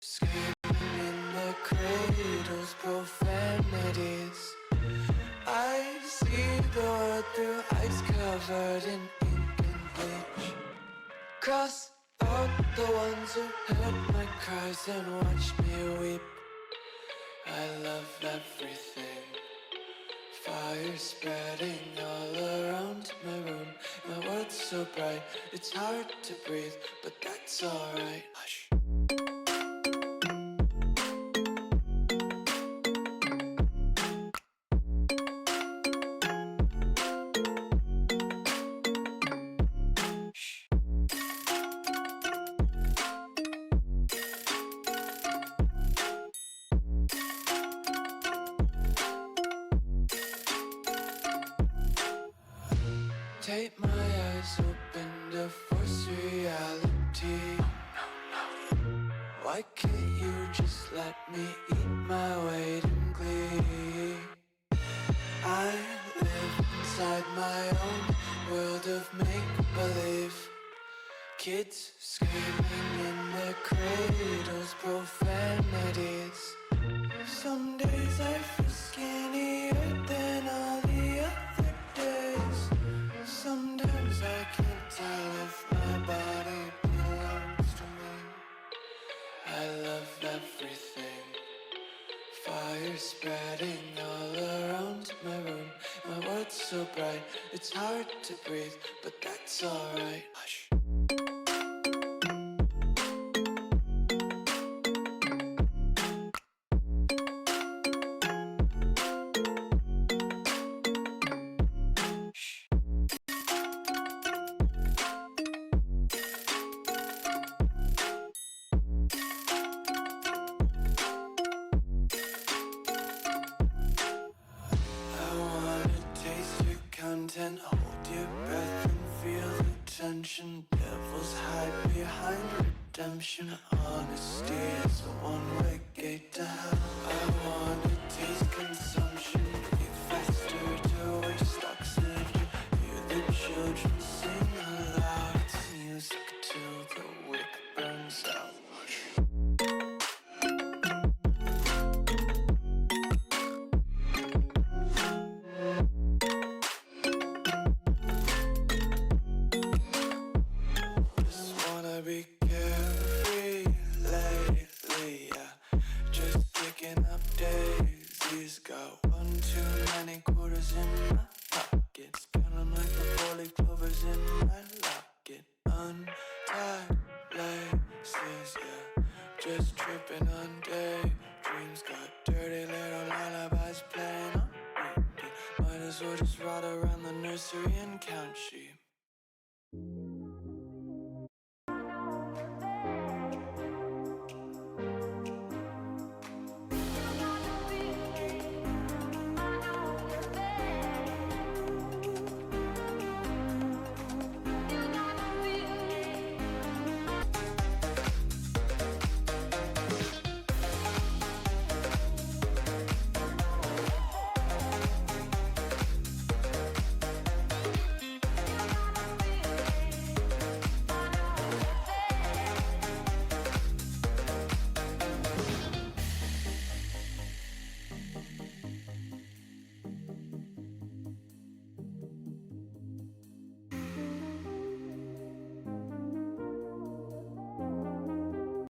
Screaming in the cradles, profanities. I see the world through ice covered in ink and bleach. Cross out the ones who heard my cries and watched me weep. I love everything. Fire spreading all around my room. My world's so bright, it's hard to breathe, but that's alright. Hush. Take my eyes open to force reality. Why can't you just let me eat my weight in glee? I live inside my own world of make-believe. Kids screaming in their cradles, profanities. Some days I feel skinnier than all the other days. Sometimes I can't tell if my body belongs to me. I love everything. Fire spreading all around my room. My world's so bright, it's hard to breathe, but that's alright. Hush. Content, hold your breath and feel the tension. Devils hide behind redemption. Honesty is a one-way gate to hell. I wanna taste consumption, breathe faster to waste oxygen. Hear the children sing aloud. It's music till the wick burns out. Be carefree lately, yeah. Just picking up daisies. Got one too many quarters in my pocket. Spin 'em like the 4-leaf clovers in my locket. Untied laces, yeah. Just tripping on daydreams. Got dirty little lullabies playing on repeat. Might as well just ride around the nursery and count sheep.